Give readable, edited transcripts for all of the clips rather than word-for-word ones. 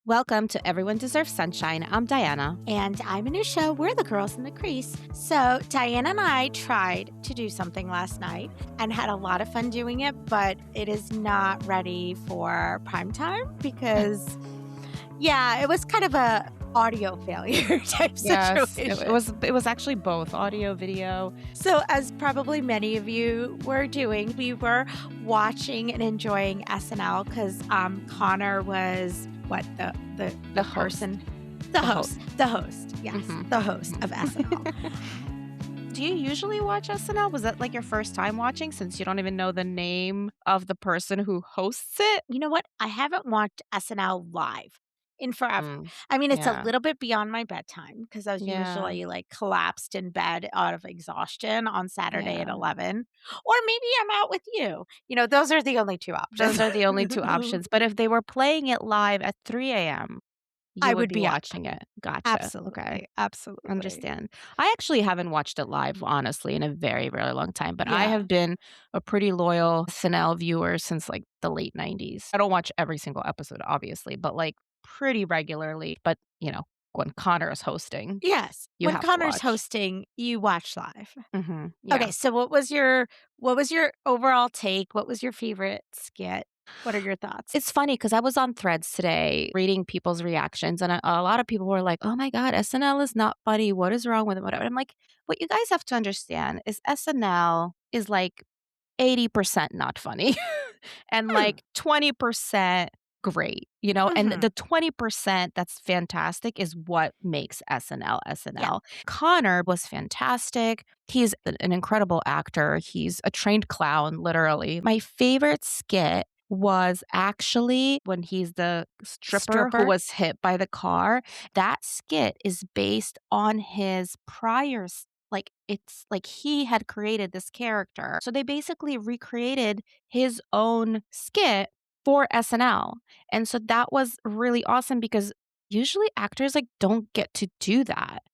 Welcome to Everyone Deserves Sunshine. I'm Diana. And I'm Anusha. We're the girls in the crease. So, Diana and I tried to do something last night and had a lot of fun doing it, but it is not ready for prime time because, it was kind of a audio failure type situation. It was actually both audio, video. So, as probably many of you were doing, we were watching and enjoying SNL because Connor was the host. person, the host, yes, the host of SNL. Do you usually watch SNL? Was that like your first time watching since you don't even know the name of the person who hosts it? You know what? I haven't watched SNL live in forever. I mean, it's a Yeah. little bit beyond my bedtime because I was Yeah. usually like collapsed in bed out of exhaustion on Saturday at Yeah. 11. Or maybe I'm out with you. Those are the only two options. Those are the only two options. But if they were playing it live at 3 a.m., I you would would be be up. watching it. Gotcha. Okay. Absolutely. Absolutely. Understand. I actually haven't watched it live, honestly, in a very, very long time, but I Yeah. have been a pretty loyal SNL viewer since like the late 90s. I don't watch every single episode, obviously, but like pretty regularly. But, when Connor is hosting, Yes. you When have to Connor's watch. hosting, you watch live. Yeah. Okay, so what was your overall take? What was your favorite skit? What are your thoughts? It's funny because I was on Threads today reading people's reactions, and a lot of people were like, "Oh my god, SNL is not funny. What is wrong with it?" Whatever. I'm like, what you guys have to understand is SNL is like 80% not funny and Hmm. like 20% great, and Mhm. the 20% that's fantastic is what makes SNL Yeah. SNL. Connor was fantastic. He's an incredible actor. He's a trained clown, literally. My favorite skit was actually when he's the stripper who Stripper? was hit by the car. That skit is based on his prior like it's like he had created this character. So they basically recreated his own skit for SNL. And so that was really awesome because usually actors like don't get to do that.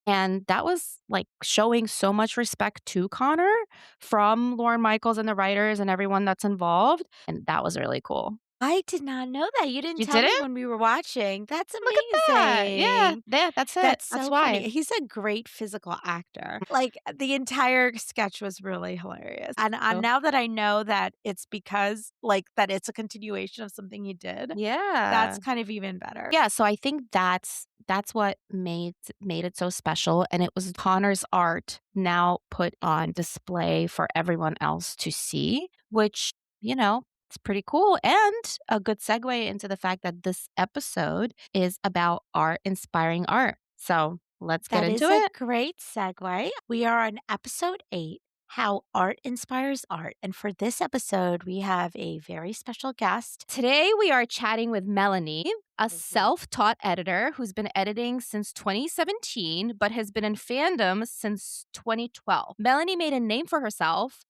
And that was like showing so much respect to Connor from Lauren Michaels and the writers and everyone that's involved. And that was really cool. I did not know that. You didn't You tell me didn't? when we were watching. That's Look at that. Yeah. amazing. Yeah, that's it. That's That's so why. funny. He's a great physical actor. Like, the entire sketch was really hilarious. And now that I know that it's because like, that it's a continuation of something he did, Yeah. that's kind of even better. Yeah, so I think that's what made it so special, and it was Connor's art now put on display for everyone else to see, which, it's pretty cool and a good segue into the fact that this episode is about art inspiring art. So, let's get That into is a it. great segue. We are on episode 8, How Art Inspires Art. And for this episode, we have a very special guest. Today, we are chatting with Melanie, a Mhm. self taught editor who's been editing since 2017, but has been in fandom since 2012. Melanie made a name for herself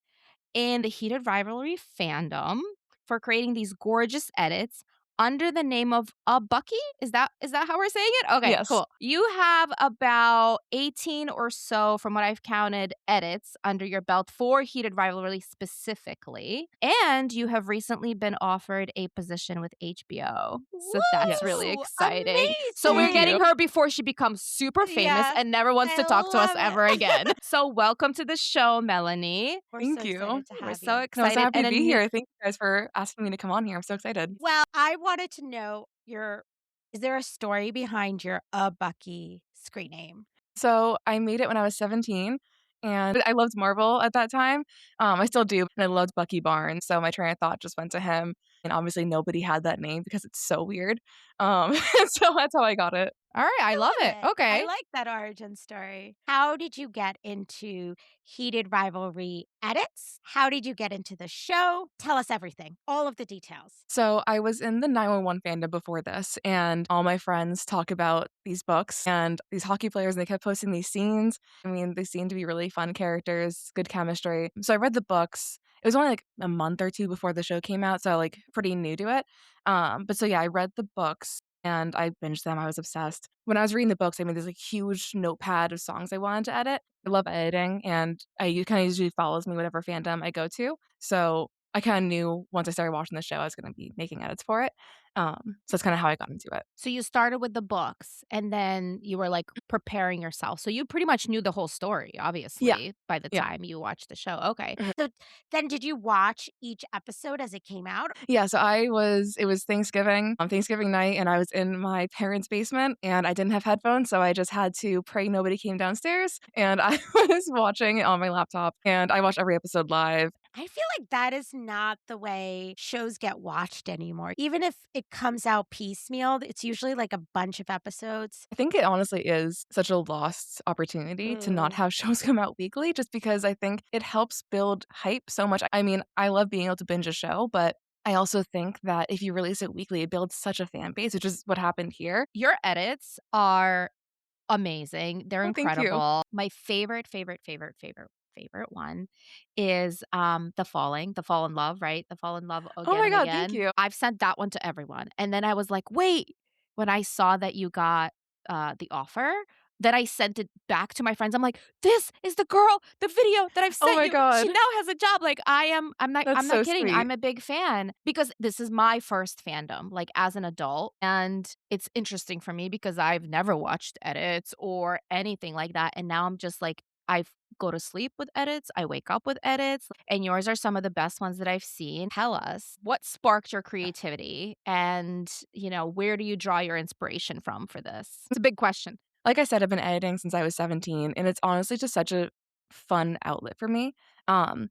in the Heated Rivalry fandom for creating these gorgeous edits under the name of Bucky. Is that how we're saying it? Okay, Yes. cool. You have about 18 or so, from what I've counted, edits under your belt for Heated Rivalry specifically. And you have recently been offered a position with HBO. So that's really Woo! exciting. So we're Amazing! getting her before she becomes super famous Yes, and never wants I to talk to us love it. ever again. So welcome to the show, Melanie. We're Thank so you. excited to We're have so you. No, I'm so excited. happy And to a be new here. Thank you guys for asking me to come on here. I'm so excited. Well, I wanted to know is there a story behind your Bucky screen name? So I made it when I was 17, and I loved Marvel at that time. I still do, and I loved Bucky Barnes. So my train of thought just went to him, and obviously nobody had that name because it's so weird. So that's how I got it. All right, I love it. I Okay. like that origin story. How did you get into Heated Rivalry edits? How did you get into the show? Tell us everything, all of the details. So I was in the 911 fandom before this, and all my friends talk about these books and these hockey players, and they kept posting these scenes. I mean, they seem to be really fun characters, good chemistry. So I read the books. It was only like a month or two before the show came out, so like pretty new to it. But so yeah, I read the books and I binged them. I was obsessed. When I was reading the books, I made this like huge notepad of songs I wanted to edit. I love editing, and I kind of usually follows me whatever fandom I go to. So I kinda knew once I started watching the show, I was gonna be making edits for it. So that's kinda how I got into it. So you started with the books and then you were, like, preparing yourself. So you pretty much knew the whole story, Yeah. obviously, by the Yeah. time you watched the show. Okay. Mhm. So then did you watch each episode as it came out? Yeah, so it was Thanksgiving, on Thanksgiving night, and I was in my parents' basement, and I didn't have headphones, so I just had to pray nobody came downstairs, and I was watching it on my laptop, and I watched every episode live. I feel like that is not the way shows get watched anymore. Even if it comes out piecemeal, it's usually like a bunch of episodes. I think it honestly is such a lost opportunity to not Mm. have shows come out weekly just because I think it helps build hype so much. I mean, I love being able to binge a show, but I also think that if you release it weekly, it builds such a fan base, which is what happened here. Your edits are amazing. They're Oh, thank you. incredible. My favorite, favorite, favorite, favorite, favorite one is, the Fall in Love, right? The Fall in Love Oh again my and god, thank again. you. I've sent that one to everyone, and then I was like, "Wait," when I saw that you got, the offer, then I sent it back to my friends. I'm like, "This is the girl, the video that I've Oh sent my you. She god. now has a job." Like, That's I'm not so kidding. sweet. I'm a big fan because this is my first fandom, like, as an adult, and it's interesting for me because I've never watched edits or anything like that, and now I'm just like, I go to sleep with edits, I wake up with edits, and yours are some of the best ones that I've seen. Tell us what sparked your creativity and, where do you draw your inspiration from for this? It's a big question. Like I said, I've been editing since I was 17, and it's honestly just such a fun outlet for me. Um,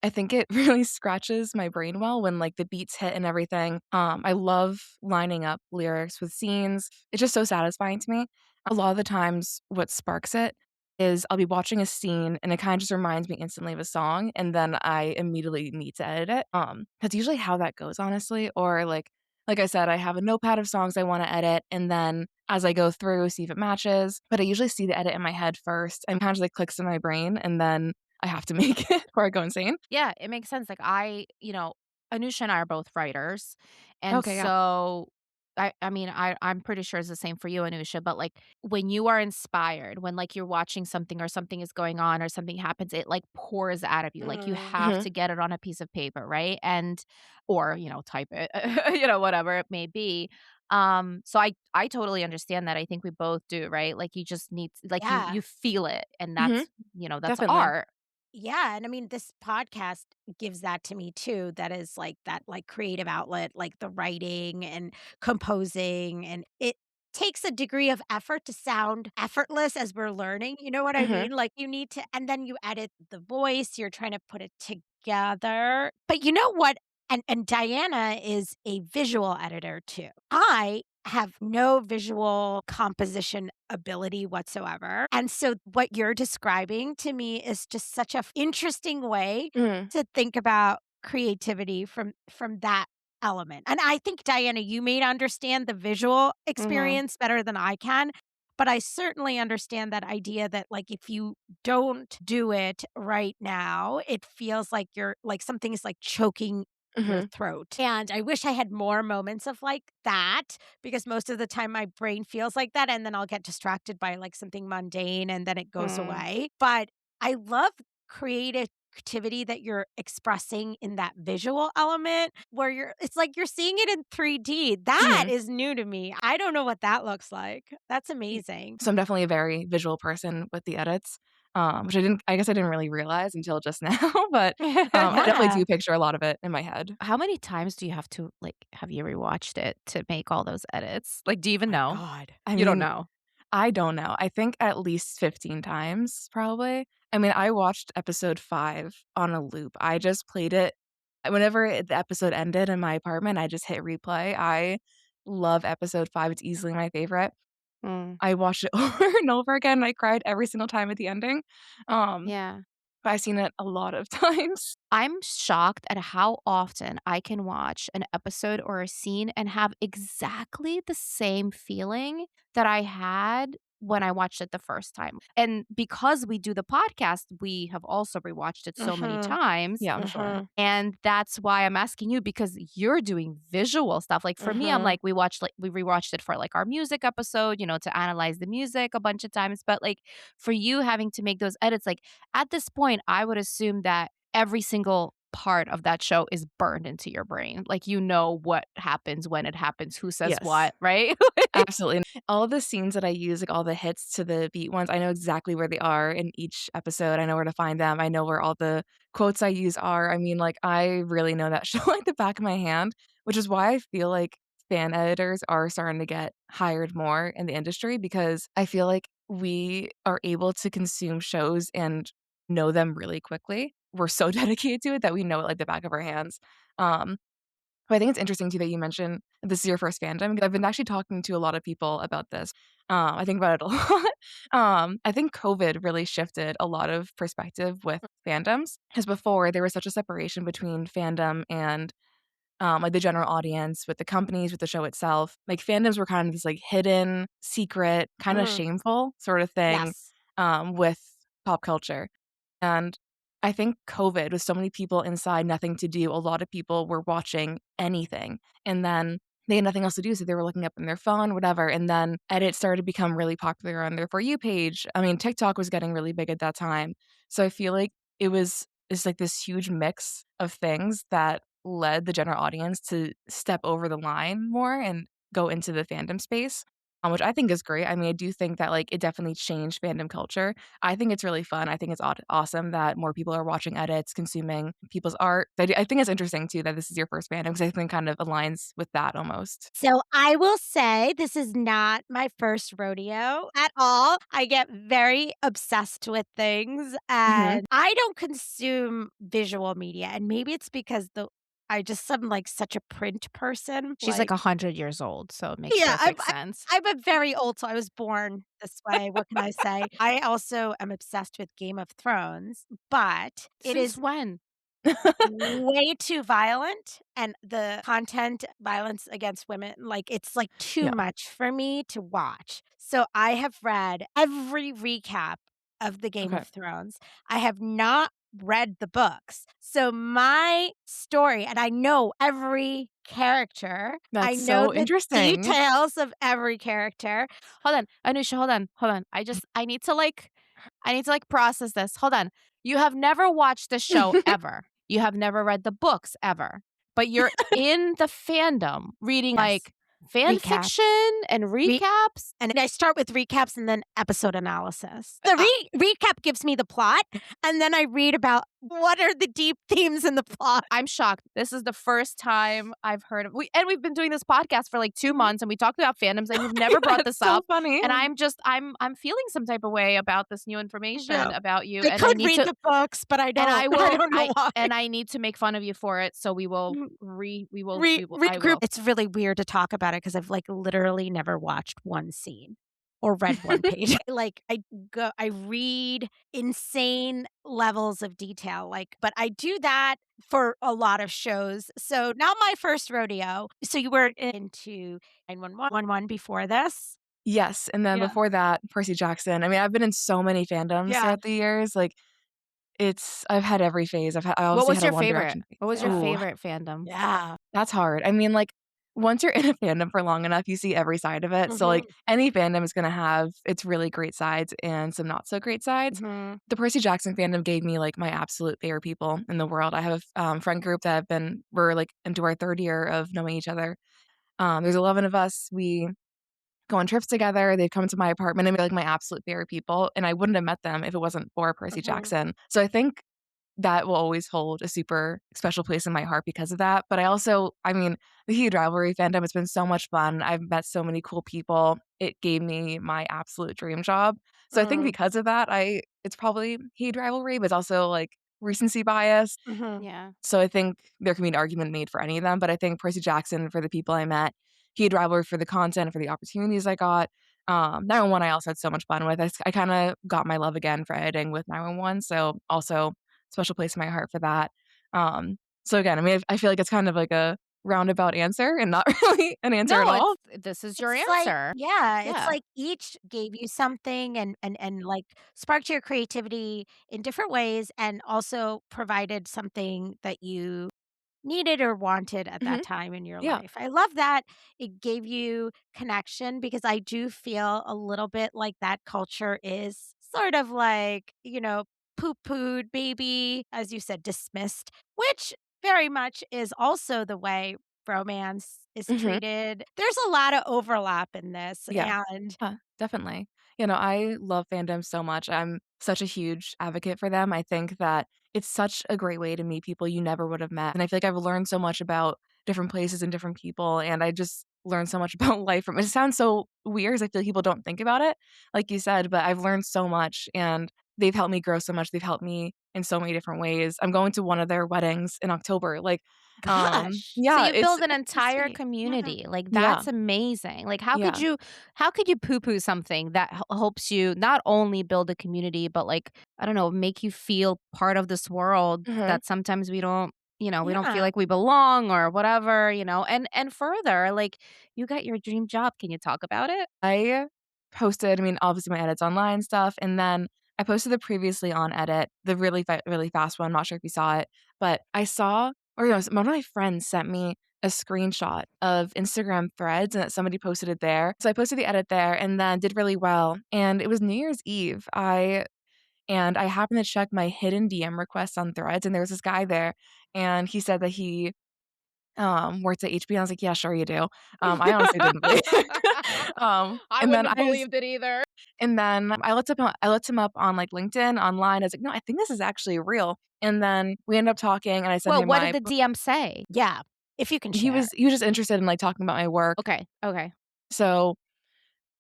I think it really scratches my brain well when, like, the beats hit and everything. I love lining up lyrics with scenes. It's just so satisfying to me. A lot of the times, what sparks it is I'll be watching a scene, and it kinda just reminds me instantly of a song, and then I immediately need to edit it. That's usually how that goes, honestly, or, like I said, I have a notepad of songs I wanna edit, and then as I go through, see if it matches, but I usually see the edit in my head first, and kinda just, like, clicks in my brain, and then I have to make it before I go insane. Yeah, it makes sense. Like Anusha and I are both writers. And Okay, yeah. so I'm pretty sure it's the same for you, Anusha, but like when you are inspired, when like you're watching something or something is going on or something happens, it like pours out of you. Like you Mm. have Mhm, to get it on a piece of paper, right? And or, type it, whatever it may be. So I totally understand that. I think we both do, right? Like you just need like Yeah. you feel it and mhm, that's definitely. art. Yeah, and I mean, this podcast gives that to me too. That is like that like creative outlet, like the writing and composing, and it takes a degree of effort to sound effortless as we're learning. You know what I Mhm, mean? Like you need to, and then you edit the voice, you're trying to put it together. But you know what? And Diana is a visual editor too. I have no visual composition ability whatsoever. And so what you're describing to me is just such a interesting way mhm, to think about creativity from that element. And I think Diana, you may understand the visual mhm, experience better than I can, but I certainly understand that idea that like if you don't do it right now, it feels like you're like something is like choking your mhm, throat. And I wish I had more moments of like that because most of the time my brain feels like that and then I'll get distracted by like something mundane and then it goes mm, away. But I love creativity that you're expressing in that visual element where it's like you're seeing it in 3D. That mhm. is new to me. I don't know what that looks like. That's Y amazing. So I'm definitely a very visual person with the edits, which I guess I didn't really realize until just now, but, I definitely Yeah. do picture a lot of it in my head. How many times do you have to like, have you rewatched it to make all those edits? Like, do you even My know? God. I You don't mean, know. I don't know. I think at least 15 times, probably. I mean, I watched episode 5 on a loop. I just played it whenever the episode ended in my apartment, I just hit replay. I love episode 5, it's easily my favorite. Mm, I watched it over and over again, and I cried every single time at the ending. Um, yeah. but I've seen it a lot of times. I'm shocked at how often I can watch an episode or a scene and have exactly the same feeling that I had when I watched it the first time. And because we do the podcast, we have also rewatched it so many Mhm. times. Yeah, for sure. Mhm. And that's why I'm asking you because you're doing visual stuff. Like for me, I'm Mhm. like, we rewatched it for like our music episode, to analyze the music a bunch of times. But like for you having to make those edits, like at this point, I would assume that every single part of that show is burned into your brain. Like, you know what happens, when it happens, who says Yes. what, right? Absolutely. And all of the scenes that I use, like all the hits to the beat ones, I know exactly where they are in each episode. I know where to find them. I know where all the quotes I use are. I mean, like, I really know that show like the back of my hand, which is why I feel like fan editors are starting to get hired more in the industry because I feel like we are able to consume shows and know them really quickly. We're so dedicated to it that we know it like the back of our hands. Um, but I think it's interesting too that you mentioned this is your first fandom, 'cause I've been actually talking to a lot of people about this. I think about it a lot. I think COVID really shifted a lot of perspective with fandoms, because before there was such a separation between fandom and, like, the general audience, with the companies, with the show itself. Like, fandoms were kind of this, like, hidden, secret, kinda Mhm. shameful sort of thing, Yes. with pop culture. And I think COVID, with so many people inside, nothing to do, a lot of people were watching anything, and then they had nothing else to do, so they were looking up on their phone, whatever, and then edits started to become really popular on their For You page. I mean, TikTok was getting really big at that time, so I feel like it's like this huge mix of things that led the general audience to step over the line more and go into the fandom space, which I think is great. I mean, I do think that, like, it definitely changed fandom culture. I think it's really fun. I think it's awesome that more people are watching edits, consuming people's art. I think it's interesting too that this is your first fandom because I think kind of aligns with that almost. So I will say this is not my first rodeo at all. I get very obsessed with things Mhm. and I don't consume visual media. And maybe it's because I just am like such a print person. She's like 100 years old, so it makes Yeah, perfect sense. I'm a very old soul. I was born this way. What can I say? I also am obsessed with Game of Thrones, but it Since is when? way too violent, and the content, violence against women, like, it's, like, too Yeah. much for me to watch. So I have read every recap of the Game Okay. of Thrones. I have not read the books. So my story and I know every character. I That's know so the interesting. details of every character. Hold on, Anusha, hold on. I need to, like, process this. Hold on. You have never watched the show ever. You have never read the books ever, but you're in the fandom reading, Yes. like, fan Recap. fiction and recaps? And I start with recaps and then episode analysis. The recap gives me the plot, and then I read about what are the deep themes in the plot. I'm shocked. This is the first time I've heard of we've been doing this podcast for like 2 Mhm. months and we talked about fandoms and you've never brought That's this so up. funny. And I'm feeling some type of way about this new Yeah. information about you I and I could need read to the books, but I and don't. I I will don't know why. I need to make fun of you for it. So we will Mm, I regroup. will. It's really weird to talk about it because 'cause I've, like, literally never watched one scene or read one page. Like, I read insane levels of detail, like but I do that for a lot of shows. So, not my first rodeo. So, you were into 911 before this? Yes, and then Yeah. before that, Percy Jackson. I mean, I've been in so many fandoms Yeah. throughout the years, like, I've had every phase. I obviously had a One Direction phase. What was your Yeah. Ooh, favorite fandom? Yeah. that's hard. I mean, like, once you're in a fandom for long enough, you see every side of it. So, like, Mhm. any fandom is gonna have its really great sides and some not so great sides. Mhm. The Percy Jackson fandom gave me, like, my absolute favorite people in the world. I have a friend group that we're, like, into our 3rd year of knowing each other. There's 11 of us. We go on trips together. They've come to my apartment and they're, like, my absolute favorite people, and I wouldn't have met them if it wasn't for Percy Mhm. Jackson. So I think that will always hold a super special place in my heart because of that. But I mean, the Heated Rivalry fandom has been so much fun. I've met so many cool people. It gave me my absolute dream job. So I think Mm. because of that, it's probably Heated Rivalry, but it's also like recency bias. Mhm. Yeah. So I think there can be an argument made for any of them. But I think Percy Jackson for the people I met, Heated Rivalry for the content, for the opportunities I got. 911 I also had so much fun with. I kind of got my love again for editing with 911. So also special place in my heart for that. So again, I mean, I feel like it's kind of like a roundabout answer and not really an answer at No, all. this is your It's like answer. yeah, it's Yeah. like each gave you something and, like, sparked your creativity in different ways and also provided something that you needed or wanted at that Hmm. time in your Yeah. life. I love that it gave you connection because I do feel a little bit like that culture is sort of like, poo-pooed, maybe, as you said, dismissed, which very much is also the way romance is Mhm. treated. There's a lot of overlap in this, Yeah. and Definitely. I love fandom so much. I'm such a huge advocate for them. I think that it's such a great way to meet people you never would have met. And I feel like I've learned so much about different places and different people. And I just learned so much about life from it. It sounds so weird 'cause I feel like people don't think about it, like you said, but I've learned so much and they've helped me grow so much. They've helped me in so many different ways. I'm going to one of their weddings in October. gosh. So Yeah, you build an it's so entire sweet. Yeah. community, like, Yeah. that's amazing. Like, Yeah. how could you poo-poo something that helps you not only build a community, but, like, I don't know, make you feel part of this world Mhm. that sometimes we don't feel Yeah. like we belong or whatever, and further, like, you got your dream job. Can you talk about it? I posted, obviously my edits online stuff, and then I posted the previously on edit, the really fast one, not sure if you saw it, but I saw or no, one of my friends sent me a screenshot of Instagram Threads and that somebody posted it there. So I posted the edit there and then did really well, and it was New Year's Eve. I happened to check my hidden DM requests on Threads, and there was this guy there, and he said that he worked at HB, and I was like, "Yeah, sure you do." I honestly didn't believe I and wouldn't then have believed it either. I looked him up on, like, LinkedIn, online. I was like, "No, I think this is actually real." And then we ended up talking, and I sent Well, him what did my the po DM say? Yeah, if you can he share. was just interested in, like, talking about my work. Okay, okay. So,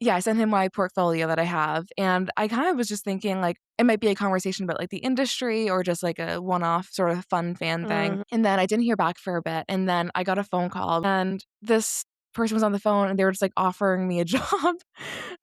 yeah, I sent him my portfolio that I have, and I kind of was just thinking, like, it might be a conversation about, like, the industry or just, like, a one-off sort of fun fan thing, Mhm. and then I didn't hear back for a bit, and then I got a phone call, and this person was on the phone, and they were just, like, offering me a job,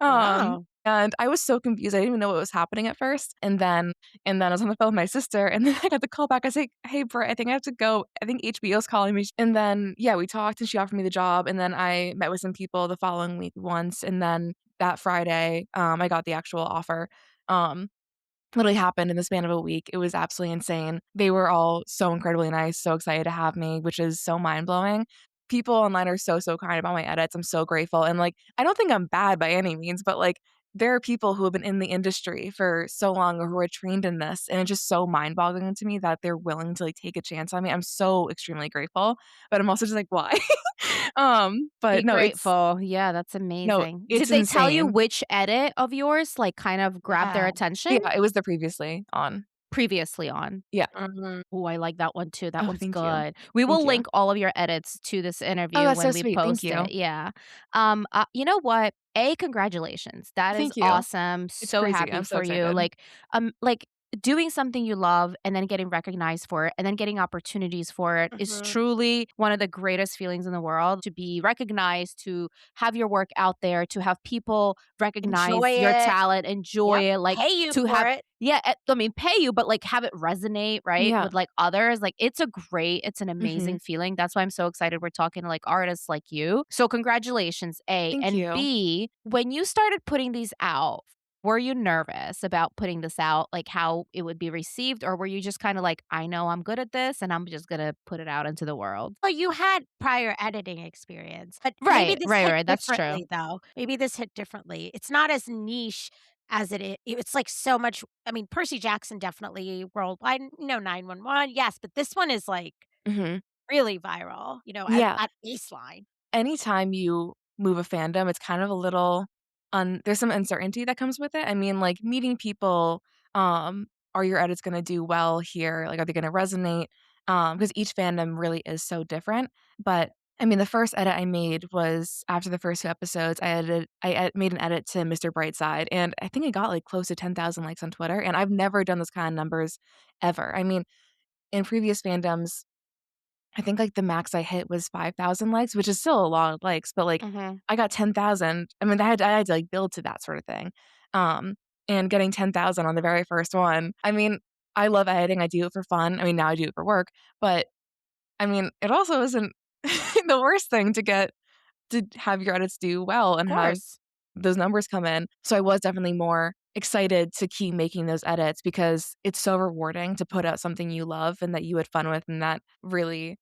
Wow. and I was so confused, I didn't even know what was happening at first, and then I was on the phone with my sister, and then I got the call back, I was like, "Hey, Britt, I think I have to go, I think HBO's calling me," and then, yeah, we talked, and she offered me the job, and then I met with some people the following week once, and then that Friday, I got the actual offer, um, literally happened in the span of a week. It was absolutely insane. They were all so incredibly nice, so excited to have me, which is so mind-blowing. People online are so, so kind about my edits. I'm so grateful, and, like, I don't think I'm bad by any means, but, like, there are people who have been in the industry for so long or who are trained in this, and it's just so mind-boggling to me that they're willing to, like, take a chance on me. I'm so extremely grateful, but I'm also just like, "Why?" Be But grateful. Yeah, that's no, amazing. Did it's they tell you insane. which edit of yours, like, kind of grabbed their Yeah. attention Yeah, it was the previously on. previously on? Yeah. Mhm. Oh, I like that one too. That Oh, one's thank you. good. We Thank will you. link all of your edits to this Oh, interview that's so when we sweet. Thank post you. it. Yeah. You know what? Congratulations. That is Thank you. awesome. It's So crazy. happy I'm so for you. excited. Like doing something you love and then getting recognized for it and then getting opportunities for it is Mhm. truly one of the greatest feelings in the world. To be recognized, to have your work out there, to have people Enjoy recognize your it. talent, enjoy Yep. it, like Pay you to for have it. yeah, pay you, but, like, have it resonate, right, Yeah. with, like, others, like, it's an Mhm. amazing feeling, that's why I'm so excited we're talking to, like, artists like you. So congratulations, A, Thank and you. B, when you started putting these out, were you nervous about putting this out, like, how it would be received, or were you just kinda like, "I know I'm good at this, and I'm just gonna put it out into the world?" Well, you had prior editing experience, but maybe Right, this right, hit right, that's true. differently, though. Maybe this hit differently. It's not as niche as it's, like, so much. I mean, Percy Jackson definitely worldwide, 911, yes, but this one is, like, Mhm. really viral, as Yeah. at baseline. Anytime you move a fandom, it's kind of a little there's some uncertainty that comes with it. Like, meeting people, um, are your edits gonna do well here? Like, are they gonna resonate? Because each fandom really is so different. But, the first edit I made was after the first 2 episodes, made an edit to Mr. Brightside, and I think it got, like, close to 10,000 likes on Twitter, and I've never done those kind of numbers ever. In previous fandoms, I think, like, the max I hit was 5,000 likes, which is still a lot of likes, but, like, Mhm. I got 10,000. I had to, like, build to that sort of thing. Um, and getting 10,000 on the very first one, I love editing, I do it for fun. Now I do it for work, but, it also isn't the worst thing to have your edits do well Of and have course. those numbers come in. So I was definitely more excited to keep making those edits because it's so rewarding to put out something you love and that you had fun with and that really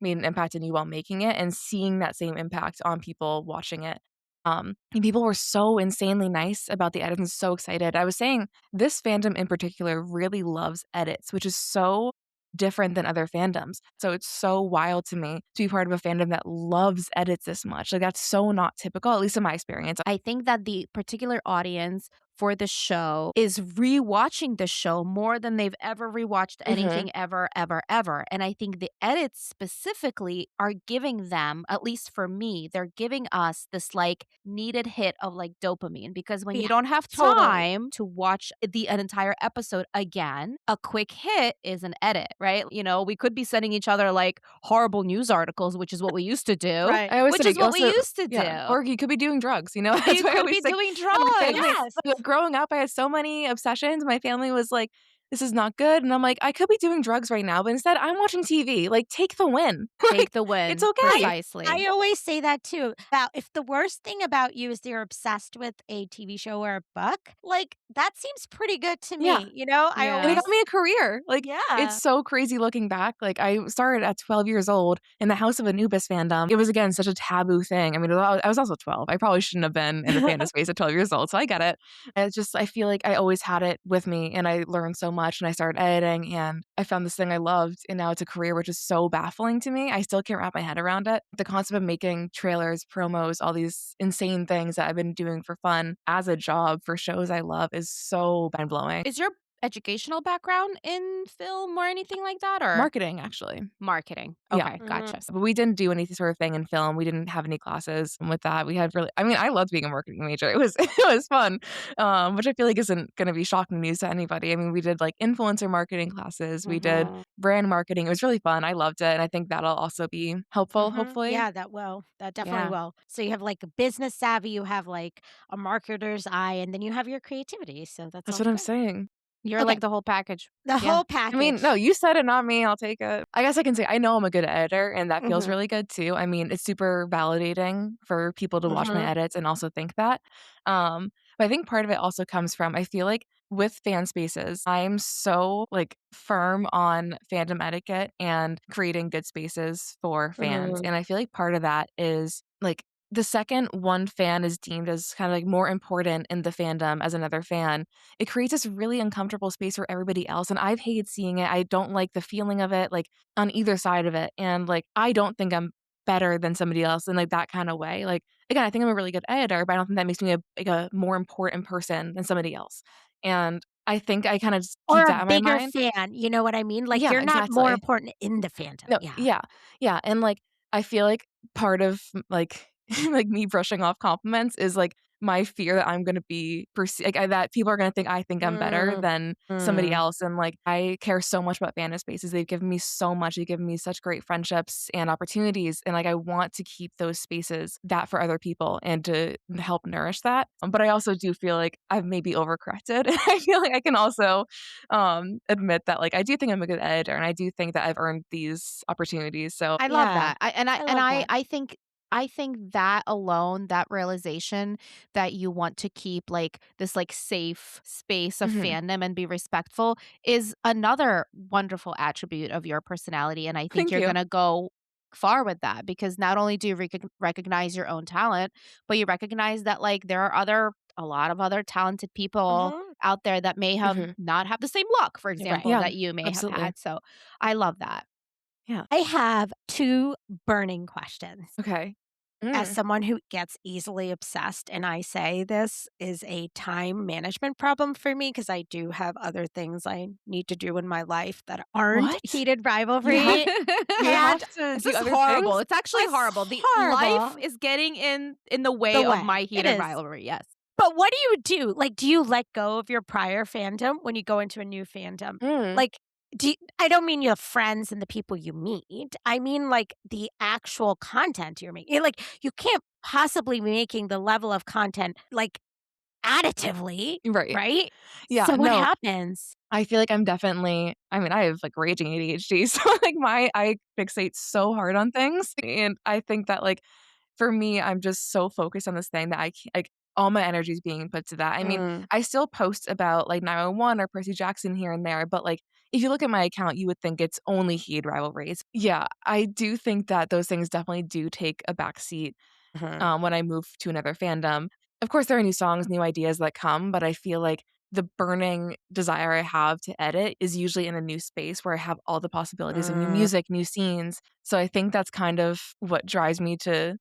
made an impact on you while making it and seeing that same impact on people watching it. And people were so insanely nice about the edits and so excited. I was saying this fandom in particular really loves edits, which is so different than other fandoms. So it's so wild to me to be part of a fandom that loves edits this much. Like that's so not typical, at least in my experience. I think that the particular audience for the show is rewatching the show more than they've ever rewatched Mhm. anything ever, ever, ever. And I think the edits specifically are giving them, at least for me, they're giving us this like needed hit of like dopamine because when you Yeah, don't have totally. time to watch an entire episode again, a quick hit is an edit, right? You know, we could be sending each other like horrible news articles, which is what we used to do, Right. I always which said is it what we also used to yeah, do. or you could be doing drugs, you know? That's You why I could always be like doing and my family drugs. Yes. like, growing up, I had so many obsessions, my family was like, "This is not good," and I'm like, "I could be doing drugs right now, but instead I'm watching TV, like, take the win." Like, Take the it's win, I okay. precisely. I always say that too. About if the worst thing about you is you're obsessed with a TV show or a book, like that seems pretty good to Yeah. me. You know, I And it Yeah. got always me a career. Like, it's yeah. so crazy looking back. Like, I started at 12 years old in the House of Anubis fandom. It was, again, such a taboo thing. I mean, I was also 12. I probably shouldn't have been in the fandom space at 12 years old, so I get it. And it's just I feel like I always had it with me, and I learned so much, and I started editing, and I found this thing I loved, and now it's a career which is so baffling to me. I still can't wrap my head around it. The concept of making trailers, promos, all these insane things that I've been doing for fun as a job for shows I love is so mind-blowing. Is your educational background in film or anything like that, or Marketing, actually. marketing? Yeah. Okay, Mhm. gotcha. But we didn't do any sort of thing in film. We didn't have any classes with that. We had really I mean, I loved being a marketing major. It was it was fun, which I feel like isn't gonna be shocking news to anybody. I mean, we did, like, influencer marketing classes. We did Mhm. brand marketing. It was really fun. I loved it, and I think that'll also be helpful, Mhm. hopefully. Yeah, that will. That definitely Yeah. will. So you have like a business savvy, you have like a marketer's eye, and then you have your creativity. So that's That's all what I'm good. saying. You're Okay. like the whole package. The Yeah. whole I mean, no, package. you said it, not me. I'll take it. I guess I can say I know I'm a good editor, and that feels Mhm. really good too. I mean, it's super validating for people to watch my Mhm. edits and also think that. But I think part of it also comes from I feel like with fan spaces, I'm so like firm on fandom etiquette and creating good spaces for fans. Mhm. And I feel like part of that is like the second one fan is deemed as kind of like more important in the fandom as another fan, it creates this really uncomfortable space for everybody else, and I've hated seeing it. I don't like the feeling of it, like, on either side of it, and, like, I don't think I'm better than somebody else in, like, that kinda way. Like, again, I think I'm a really good editor, but I don't think that makes me a more important person than somebody else, and I think I kinda just Or keep a that in my bigger mind. fan, you know what I mean? Like, Yeah, you're not more exactly. important in the fandom, No, yeah. yeah, yeah, and, like, I feel like part of, like like, me brushing off compliments is, like, my fear that I'm gonna be like, that people are gonna think I think I'm better Mm, than somebody mm, else, and, like, I care so much about fandom spaces. They've given me so much. They've given me such great friendships and opportunities, and, like, I want to keep those spaces that for other people and to help nourish that, but I also do feel like I've maybe overcorrected, and I feel like I can also, admit that, like, I do think I'm a good editor, and I do think that I've earned these opportunities, so I love yeah. that. I and I I and love I that. I think I think that alone, that realization that you want to keep, like, this, like, safe space of mhm. fandom and be respectful is another wonderful attribute of your personality, and I think Thank you're you. gonna go far with that because not only do you recognize your own talent, but you recognize that, like, there are a lot of other talented people Mhm. out there that may have Mhm. not have the same luck, for Right. example, Yeah, that you may have absolutely. had, so I love that. Yeah. I have 2 burning questions. Okay. As Mm. someone who gets easily obsessed, and I say this is a time management problem for me because I do have other things I need to do in my life that aren't What? heated You have rivalry, you and have to This do is other horrible. things? It's actually it's horrible. The life horrible is getting in the the way of way. my It heated is. rivalry, yes. But what do you do? Like, do you let go of your prior fandom when you go into a new fandom? Mm. Like, I don't mean your friends and the people you meet. I mean, like, the actual content you're making. Like, you can't possibly be making the level of content, like, additively, Right. right? Yeah, So what no, happens? I feel like I'm definitely I mean, I have, like, raging ADHD, so, like, I fixate so hard on things, and I think that, like, for me, I'm just so focused on this thing that I ca like, all my energy is being put to that. I mean, Mm, I still post about, like, 911 or Percy Jackson here and there, but, like, if you look at my account, you would think it's only Heated Rivalries. Yeah, I do think that those things definitely do take a back seat. Mhm. when I move to another fandom. Of course, there are new songs, new ideas that come, but I feel like the burning desire I have to edit is usually in a new space where I have all the possibilities of new Mm, music, new scenes. So I think that's kind of what drives me to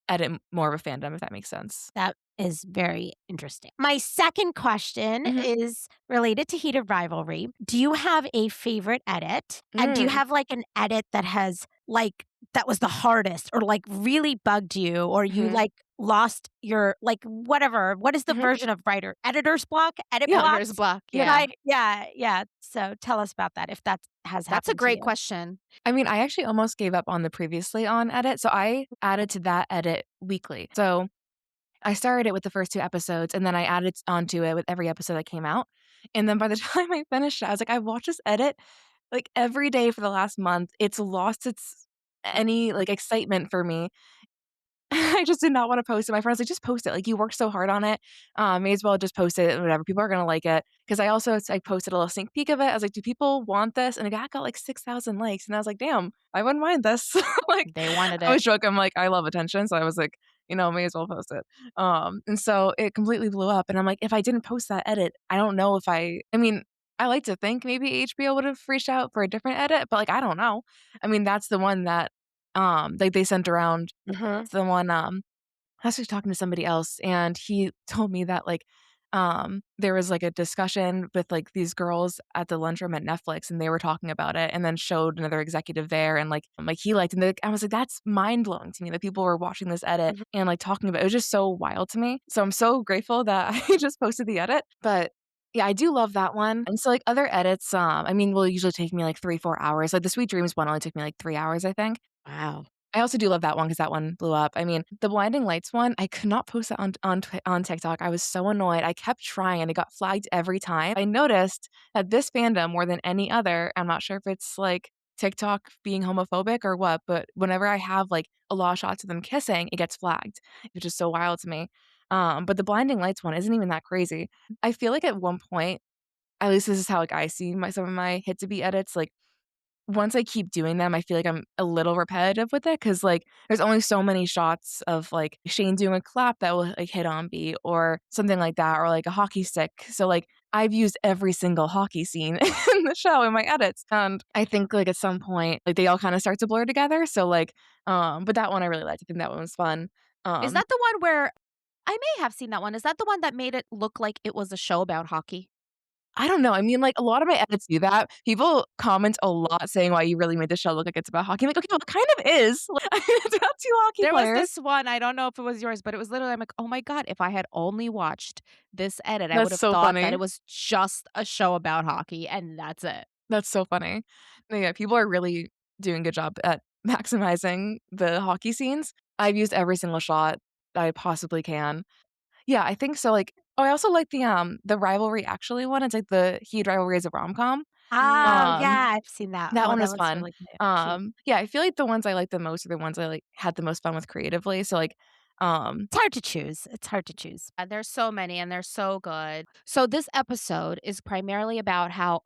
edit more of a fandom, if that makes sense. that is very interesting. My second question Mhm. is related to Heated Rivalry. Do you have a favorite edit? And do you Mm. have, like, an edit that has, like that was the hardest or, like, really bugged you or you, Mhm. like, lost your like, whatever. What is the Mhm. version of writer? Editor's block? Edit Yeah. Editor's blocks? block, yeah. Right, yeah, yeah. So tell us about that if that has That's a happened to great you. question. I mean, I actually almost gave up on the previously on edit, so I added to that edit weekly. So I started it with the first 2 episodes, and then I added onto it with every episode that came out, and then by the time I finished it, I was like, "I've watched this edit, like, every day for the last month. It's lost its any, like, excitement for me." I just did not wanna post it. My friend's like, "Just post it, like, you worked so hard on it, may as well just post it, whatever, people are gonna like it." 'Cause I also I posted a little sneak peek of it. I was like, "Do people want this?" And it got, like, 6,000 likes, and I was like, "Damn, I wouldn't mind this." Like, They wanted I it. was joking, I'm like, "I love attention," so I was like, may as well post it. And so it completely blew up, and I'm like, if I didn't post that edit, I don't know if I mean, I like to think maybe HBO would've reached out for a different edit, but, like, I don't know. I mean, that's the one that, like, they sent around. Mhm. It's the one, I was actually talking to somebody else, and he told me that, like, there was, like, a discussion with, like, these girls at the lunchroom at Netflix, and they were talking about it, and then showed another executive there, and, like, he liked it, and I was like, "That's mind-blowing to me that people were watching this edit Mhm. and, like, talking about it." It was just so wild to me. So I'm so grateful that I just posted the edit, but, yeah, I do love that one. And so, like, other edits, I mean, will usually take me, like, 3, 4 hours. Like, the Sweet Dreams one only took me, like, 3 hours, I think. Wow. I also do love that one because that one blew up. I mean, the Blinding Lights one, I could not post that on TikTok. I was so annoyed. I kept trying and it got flagged every time. I noticed that this fandom more than any other, I'm not sure if it's like TikTok being homophobic or what, but whenever I have like a lot of shots of them kissing, it gets flagged, which is so wild to me. But the Blinding Lights one isn't even that crazy. I feel like at one point, at least this is how like I see some of my hit to be edits, like once I keep doing them, I feel like I'm a little repetitive with it because, like, there's only so many shots of, like, Shane doing a clap that will, like, hit on beat or something like that or, like, a hockey stick. So, like, I've used every single hockey scene in the show in my edits, and I think, like, at some point, like, they all kinda start to blur together. So, like, but that one I really liked. I think that one was fun. Is Um that the one where I may have seen that one. Is that the one that made it look like it was a show about hockey? I don't know. I mean, like, a lot of my edits do that. People comment a lot saying why you really made the show look like it's about hockey. I'm like, "Okay, well, it kind of is." Like, it's about 2 hockey There was players. this one, I don't know if it was yours, but it was literally I'm like, "Oh my god, if I had only watched this edit, I would That's have so thought that funny. it was just a show about hockey, and that's it." That's so funny. No, yeah, people are really doing a good job at maximizing the hockey scenes. I've used every single shot that I possibly can. Yeah, I think so, like I also like the Rivalry Actually one. It's like the Heat Rivalry is a rom-com. Oh, Um, yeah, I've seen that. that Oh, one that was looks fun. really cute. Yeah, I feel like the ones I like the most are the ones I, like, had the most fun with creatively. So, like, It's hard to choose. It's hard to choose. There's so many and they're so good. So this episode is primarily about how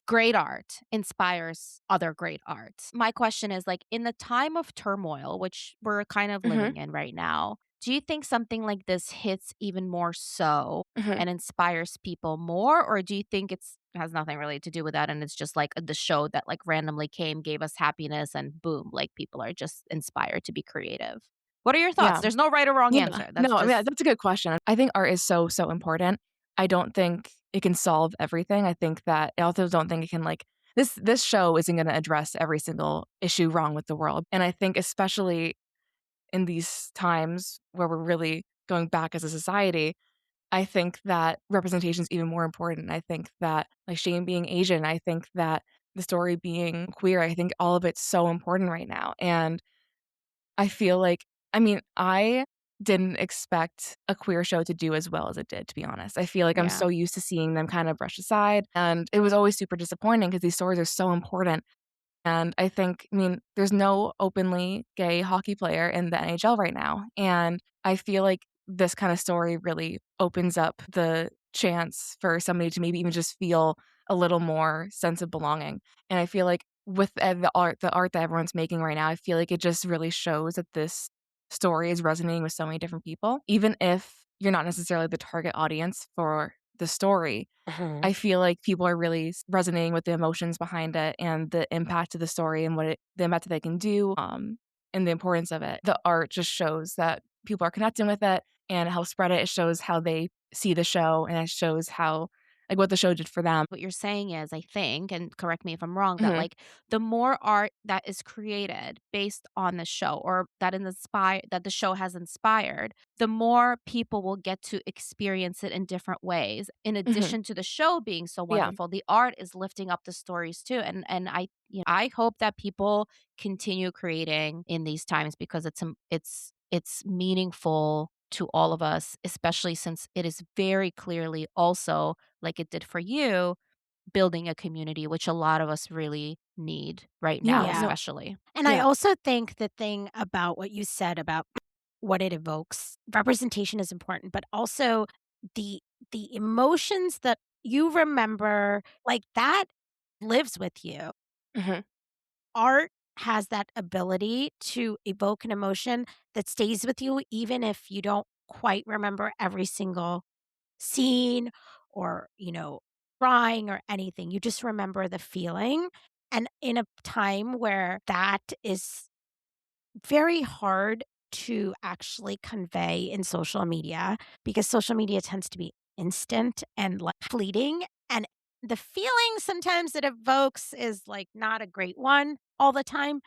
great art, inspires other great art. My question is like in the time of turmoil, which we're kind of mhm, living in right now, do you think something like this hits even more so mhm. and inspires people more or do you think it's has nothing really to do with that and it's just like the show that like randomly came, gave us happiness and boom, like people are just inspired to be creative? What are your thoughts? Yeah. There's no right or wrong Yeah. answer. That's No, I mean, just that's a good question. I think art is so, so important. I don't think it can solve everything. I also don't think it can, like this show isn't gonna address every single issue wrong with the world, and I think especially in these times where we're really going back as a society, I think that representation is even more important. I think that, like, Shane being Asian, I think that the story being queer, I think all of it's so important right now, and I feel like I mean, I didn't expect a queer show to do as well as it did, to be honest. I feel like I'm yeah. so used to seeing them kind of brushed aside, and it was always super disappointing because these stories are so important. And I think, I mean, there's no openly gay hockey player in the NHL right now. And I feel like this kind of story really opens up the chance for somebody to maybe even just feel a little more sense of belonging. And I feel like with the art that everyone's making right now, I feel like it just really shows that this story is resonating with so many different people, even if you're not necessarily the target audience for the story. Mhm. I feel like people are really resonating with the emotions behind it and the impact of the story and the impact that they can do, and the importance of it. The art just shows that people are connecting with it and it helps spread it. It shows how they see the show and it shows how, like, what the show did for them. What you're saying is, I think, and correct me if I'm wrong, that Mhm, like the more art that is created based on the show or that the show has inspired, the more people will get to experience it in different ways. In mhm. addition to the show being so Yeah, wonderful, the art is lifting up the stories too. And I hope that people continue creating in these times because it's meaningful to all of us, especially since it is very clearly also like it did for you, building a community, which a lot of us really need right now, yeah, Yeah. no, especially. And I yeah, also think the thing about what you said about what it evokes, representation is important, but also the the emotions that you remember, like, that lives with you. mhm, Art has that ability to evoke an emotion that stays with you even if you don't quite remember every single scene or, crying or anything. You just remember the feeling. And in a time where that is very hard to actually convey in social media because social media tends to be instant and like fleeting. And the feeling sometimes it evokes is like not a great one all the time.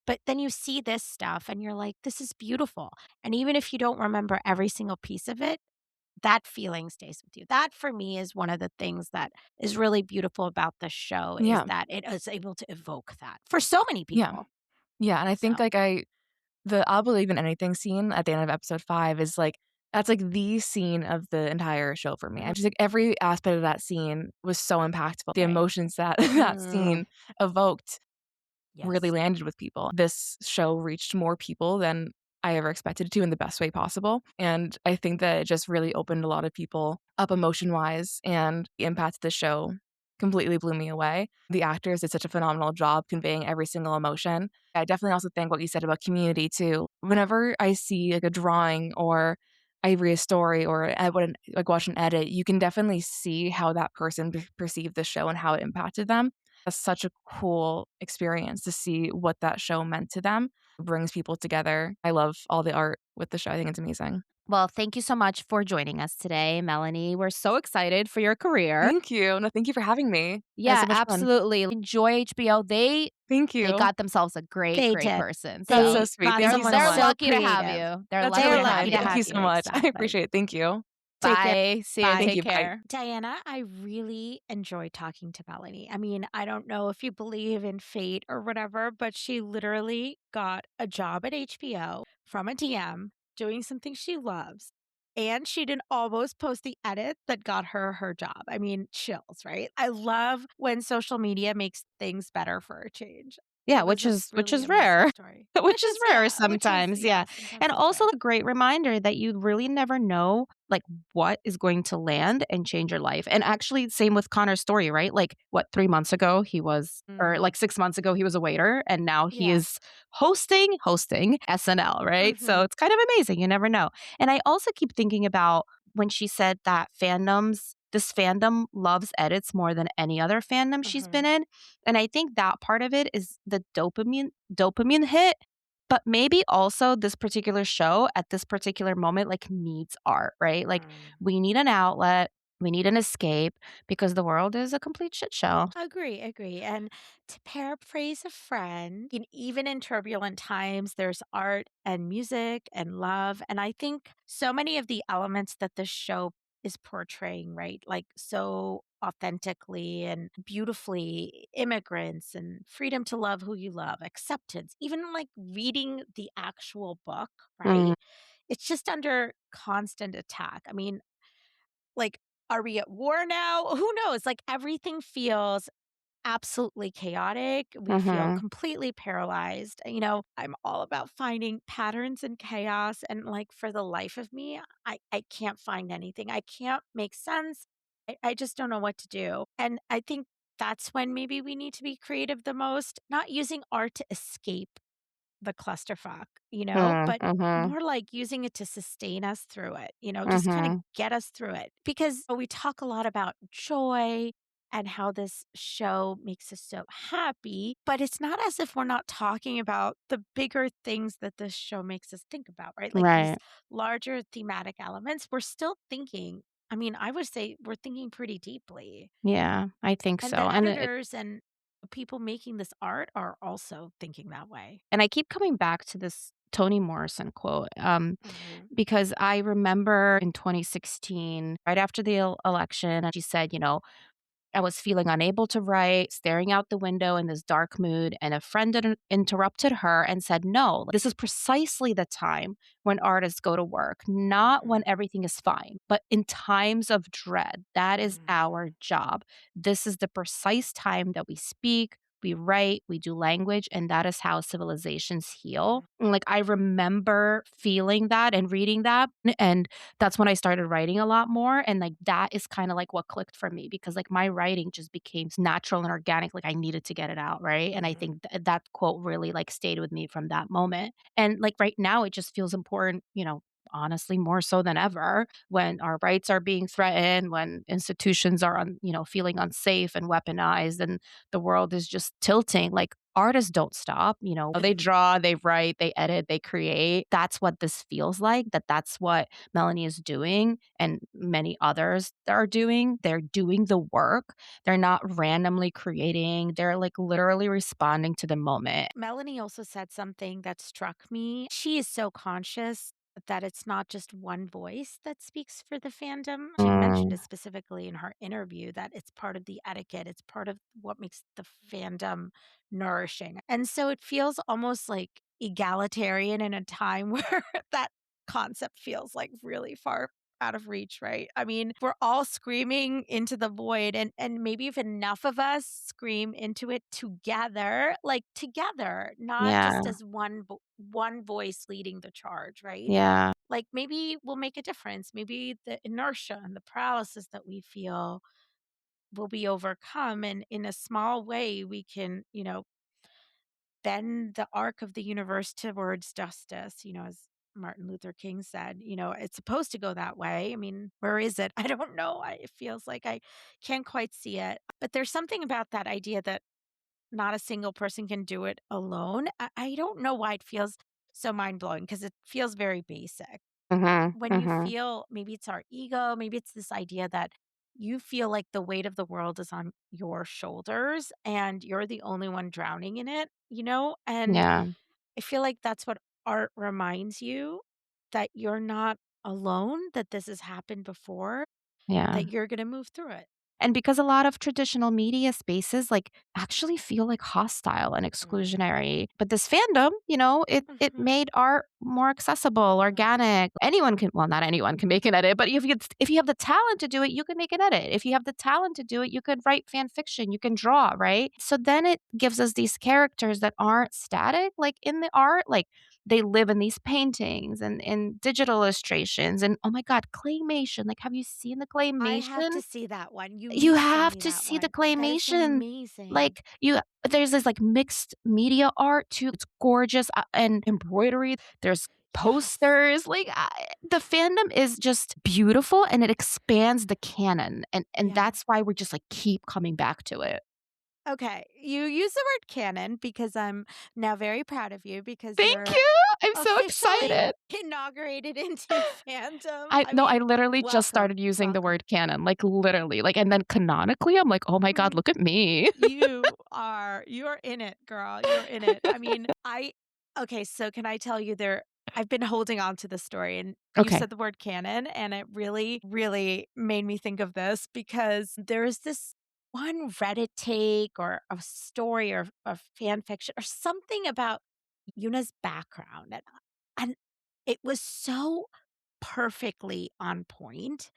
But then you see this stuff and you're like, this is beautiful. And even if you don't remember every single piece of it, that feeling stays with you. That for me is one of the things that is really beautiful about the show is yeah, that it is able to evoke that for so many yeah, people. yeah, and I think, So like, the "I'll Believe in Anything" scene at the end of episode 5 is, like, that's, like, the scene of the entire show for me. I mhm, just like, every aspect of that scene was so impactful. The right. emotions that that Mm. scene evoked really Yes. landed with people. This show reached more people than I ever expected it to in the best way possible, and I think that it just really opened a lot of people up emotion-wise, and the impact of the show completely blew me away. The actors did such a phenomenal job conveying every single emotion. I definitely also think what you said about community too. Whenever I see, like, a drawing or I read a story or I would, like, watch an edit, you can definitely see how that person perceived the show and how it impacted them. That's such a cool experience to see what that show meant to them. It brings people together. I love all the art with the show. I think it's amazing. Well, thank you so much for joining us today, Melanie. We're so excited for your career. Thank you. No, thank you for having me. I had Yeah, so much fun. absolutely. Enjoy HBO. Thank They you. got themselves a great, They great did. person. That's So so They sweet. got Thank they're you so someone they're much. so lucky to have creative. you. They're That's lucky They're really to have lucky kind. to you. Thank you have so you, much. I exactly. appreciate it. Thank you. Take care. Bye. See you. Bye. Thank Take you. Bye. care. Diana, I really enjoy talking to Melanie. I mean, I don't know if you believe in fate or whatever, but she literally got a job at HBO from a DM doing something she loves. And she didn't almost post the edit that got her job. I mean, chills, right? I love when social media makes things better for a change. Yeah, It was a which really is amazing rare. story. Which is rare sometimes, Yeah, yeah. sometimes And it's also rare. a great reminder that you really never know, like, what is going to land and change your life. And actually, same with Connor's story, right? Like, what, 3 months ago, he was or, Mm, like, 6 months ago, he was a waiter, and now he is yes. hosting SNL, right? So Hmm. it's kind of amazing, you never know. And I also keep thinking about when she said that this fandom loves edits more than any other fandom she's been Hmm. in, and I think that part of it is the dopamine hit, but maybe also this particular show at this particular moment, like, needs art, right? Like, we need an outlet, we need an escape because the world is a complete shit show. Agree, agree. And to paraphrase a friend, even in turbulent times, there's art and music and love. And I think so many of the elements that this show is portraying, right? Like so authentically and beautifully immigrants and freedom to love who you love, acceptance, even like reading the actual book, Mm, right? It's just under constant attack. I mean, like, are we at war now? Who knows? Like, everything feels absolutely chaotic. We feel mhm. completely paralyzed. I'm all about finding patterns and chaos. And, like, for the life of me, I can't find anything. I can't make sense. I just don't know what to do. And I think that's when maybe we need to be creative the most, not using art to escape the clusterfuck, Mm, but mhm, more like using it to sustain us through it, just kind of mhm. get us through it. Because we talk a lot about joy and how this show makes us so happy, but it's not as if we're not talking about the bigger things that this show makes us think about, right? Like these Right. larger thematic elements. We're still thinking, I mean, I would say we're thinking pretty deeply. Yeah, I think And so, the editors and people making this art are also thinking that way. and I keep coming back to this Toni Morrison quote, Mhm. because I remember in 2016, right after the election, and she said, I was feeling unable to write, staring out the window in this dark mood, and a friend interrupted her and said, "No, this is precisely the time when artists go to work, not when Mhm. everything is fine, but in times of dread. That is our Mhm. job. This is the precise time that we speak." We write, we do language, and that is how civilizations heal. Mhm. And, like, I remember feeling that and reading that. And that's when I started writing a lot more, and, like, that is kinda, like, what clicked for me because, like, my writing just became natural and organic, like, I needed to get it out, right? And I Mhm. think that quote really, like, stayed with me from that moment, and, like, right now, it just feels important, honestly, more so than ever when our rights are being threatened, when institutions are feeling unsafe and weaponized, and the world is just tilting, like, artists don't stop, they draw, they write, they edit, they create. That's what this feels like, that's what Melanie is doing and many others are doing. They're doing the work. They're not randomly creating. They're like literally responding to the moment. Melanie also said something that struck me. She is so conscious that it's not just one voice that speaks for the fandom. She mentioned Mm, it specifically in her interview that it's part of the etiquette, it's part of what makes the fandom nourishing. And so it feels almost like egalitarian in a time where that concept feels like really far out of reach, right? I mean, we're all screaming into the void and maybe if enough of us scream into it together, like together, not yeah, just as one voice leading the charge, right? yeah, Like maybe we'll make a difference. Maybe the inertia and the paralysis that we feel will be overcome and in a small way we can, bend the arc of the universe towards justice, as Martin Luther King said, it's supposed to go that way. I mean, where is it? I don't know. It feels like I can't quite see it. But there's something about that idea that not a single person can do it alone. I don't know why it feels so mind blowing because it feels very basic mhm, when you mhm, feel maybe it's our ego, maybe it's this idea that you feel like the weight of the world is on your shoulders and you're the only one drowning in it, And yeah, I feel like that's what art reminds you that you're not alone, that this has happened before, yeah. that you're going to move through it. And because a lot of traditional media spaces, like, actually feel, like, hostile and Mm. exclusionary, but this fandom, it Mhm. made art more accessible, Mhm. organic. Anyone can well, not anyone can make an edit, but if you have the talent to do it, you can make an edit. If you have the talent to do it, you could write fan fiction, you can draw, right? So then it gives us these characters that aren't static, like, in the art, like, they live in these paintings and in digital illustrations and, oh my god, claymation, like, have you seen the I have claymation? to see that one. You You need to send have me to that see the one. That is claymation. amazing. Like, there's this, like, mixed media art too. It's gorgeous, and embroidery. There's Yes. posters. Like, the fandom is just beautiful, and it expands the canon, and Yeah. that's why we just, like, keep coming back to it. Okay. You use the word canon because I'm now very proud of you because Thank you're you. I'm so officially excited. inaugurated into fandom. I I no, I mean, literally just welcome, started using the welcome. word canon, like, literally, like, and then canonically, I'm like, "Oh my god, Mhm. look at me." You're in it, girl. You're in it. I mean, okay, so can I tell you I've been holding on to this story and you Okay. said the word canon and it really, really made me think of this because there is this one Reddit take or a story or a fan fiction or something about Yuna's background and it was so perfectly on point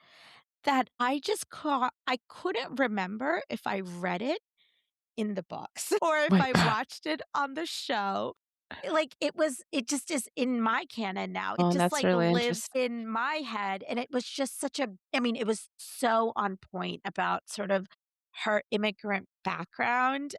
that I couldn't remember if I read it in the books or if Wait. I watched it on the show. Like, it just is in my canon now. It Oh, just, that's like, really lives interesting. in my head, and it was just I mean, it was so on point about sort of her immigrant background.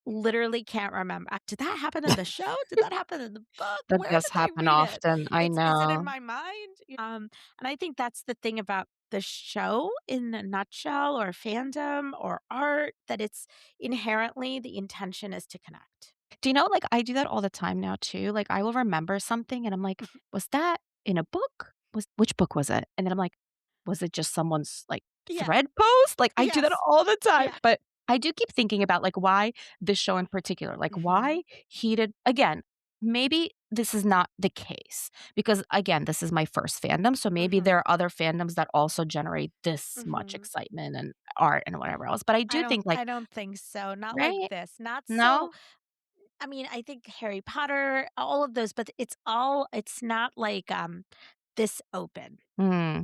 literally can't remember. Did that happen in the show? Did that happen in the book? That Where does did I happen read it? often, I Is it in know. my mind? And I think that's the thing about the show in a nutshell, or fandom or art, that it's inherently the intention is to connect. Do you know, like, I do that all the time now too, like, I will remember something and I'm like, "Was that in a book? Was which book was it?" And then I'm like, "Was it just someone's, like, Yeah. thread post?" Like, I do that Yes. all the time, Yeah. but I do keep thinking about, like, why this show in particular, like, Mhm. why Heated again, maybe this is not the case because, again, this is my first fandom, so maybe there Mhm. are other fandoms that also generate this much Mhm. excitement and art and whatever else, but I do think, like I don't think so. Not like right? this. Not so. No? I mean, I think Harry Potter, all of those, but it's not like this open.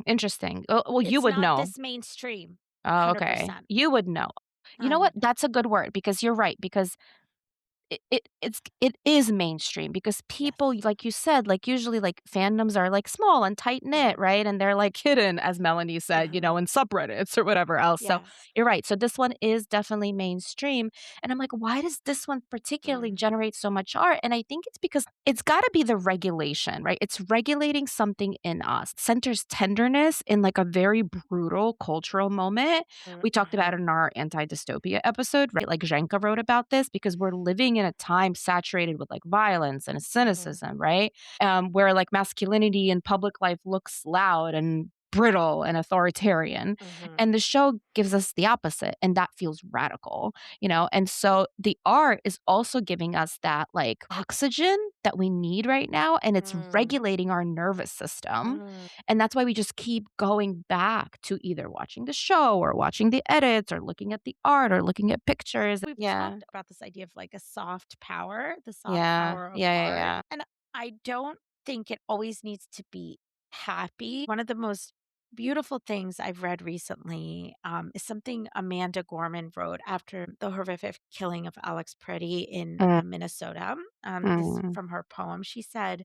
Interesting. Well, you It's would not know. this mainstream. Oh, okay. 100%. You would know. You know what? Um That's a good word because you're right, because it is mainstream because people, yes. like you said, like, usually, like, fandoms are, like, small and tight-knit, Mhm. right? And they're, like, hidden, as Melanie said, Mhm. in subreddits or whatever else, so Yes. you're right. So this one is definitely mainstream, and I'm like, "Why does this one particularly Mm. generate so much art?" And I think it's because it's gotta be the regulation, right? It's regulating something in us. Centers tenderness in, like, a very brutal cultural moment. We talked about it Mhm. in our anti-dystopia episode, right? Like Zhenka wrote about this because we're living in a time saturated with like violence and Mhm. cynicism, right? Where like masculinity in public life looks loud and brittle and authoritarian. Mhm. And the show gives us the opposite, and that feels radical. And so the art is also giving us that like oxygen that we need right now, and it's Mm. regulating our nervous system, Mm. and that's why we just keep going back to either watching the show or watching the edits or looking at the art or looking at pictures. We've Yeah. talked about this idea of like a soft power, the soft Yeah. power of Yeah, yeah, art. yeah. And I don't think it always needs to be happy. One of the most beautiful things I've read recently is something Amanda Gorman wrote after the horrific killing of Alex Pretty in Mm, Minnesota. This mm. from her poem. She said,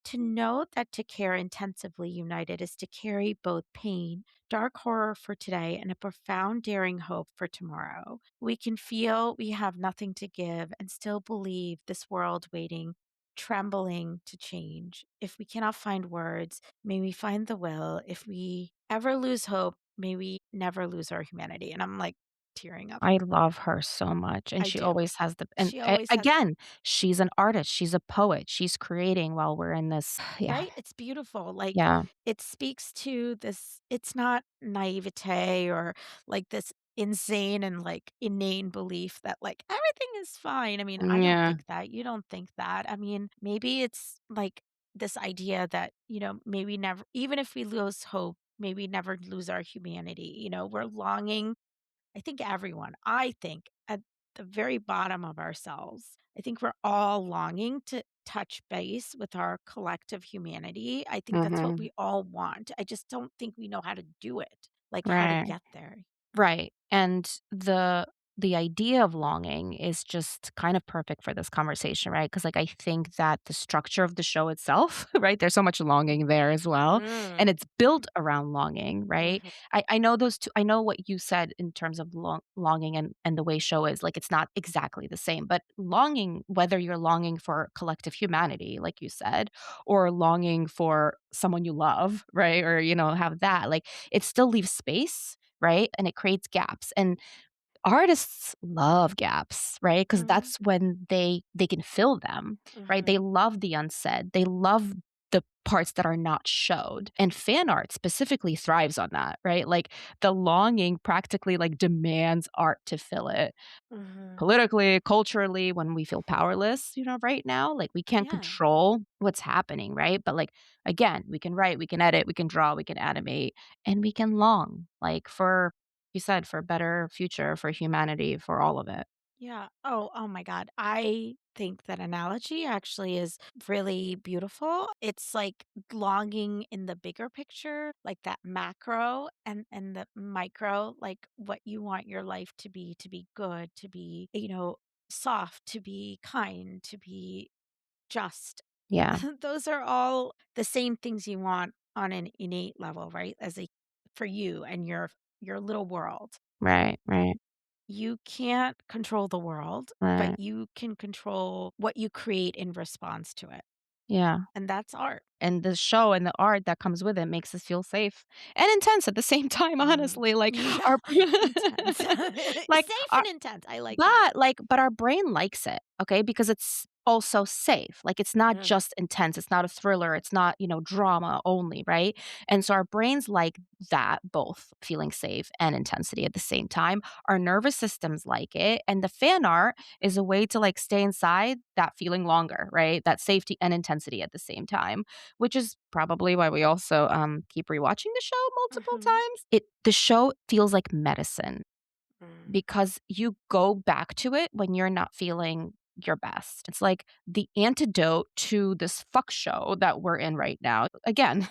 to know that to care intensively united is to carry both pain, dark horror for today, and a profound daring hope for tomorrow. We can feel we have nothing to give and still believe this world waiting, trembling to change. If we cannot find words, may we find the will. If we ever lose hope, may we never lose our humanity. And I'm like tearing up. I love her so much, and I she do. always has She always has. again, she's an artist, she's a poet, she's creating while we're in this yeah, Right? It's beautiful. Like, yeah, it speaks to this, it's not naivete or like this insane and like inane belief that like everything is fine. I mean, I don't yeah, think that. You don't think that. I mean, maybe it's like this idea that, maybe never, even if we lose hope, maybe never lose our humanity. We're longing. I think at the very bottom of ourselves, I think we're all longing to touch base with our collective humanity. I think that's what mhm, we all want. I just don't think we know how to do it, like how to right. get there. Right, and the idea of longing is just kind of perfect for this conversation, right? Because, like, I think that the structure of the show itself, right, there's so much longing there as well, and Mm. it's built around longing, right? Mhm. I know those 2 I know what you said in terms of longing and the way show is, like, it's not exactly the same, but longing, whether you're longing for collective humanity, like you said, or longing for someone you love, right, or, have that, like, it still leaves space, right? And it creates gaps. And artists love gaps, right? Because Mhm. that's when they can fill them, right? They Mhm. love the unsaid. They love the parts that are not showed. And fan art specifically thrives on that, right? Like the longing practically like demands art to fill it Mhm. politically, culturally, when we feel powerless, right now, like we can't Yeah. control what's happening, right? But like again, we can write, we can edit, we can draw, we can animate, and we can long, like for you said, for a better future, for humanity, for all of it. Yeah. Oh my God. I think that analogy actually is really beautiful. It's like longing in the bigger picture, like that macro and the micro, like what you want your life to be good, to be, soft, to be kind, to be just. Yeah, Those are all the same things you want on an innate level, right? For you and your little world. right, right. You can't control the world, Right. but you can control what you create in response to it, Yeah. and that's art. And the show and the art that comes with it makes us feel safe and intense at the same time, Mhm. honestly, like, Yeah, our intense. like, Safe our and intense, I like that. but our brain likes it, okay, because it's also safe, like, it's not Mm, just intense, it's not a thriller, it's not, drama only, right? And so our brains like that, both feeling safe and intensity at the same time. Our nervous systems like it, and the fan art is a way to, like, stay inside that feeling longer, right? That safety and intensity at the same time, which is probably why we also, keep rewatching the show multiple mhm, times. The show feels like medicine mm. because you go back to it when you're not feeling your best. It's like the antidote to this fuck show that we're in right now. Again,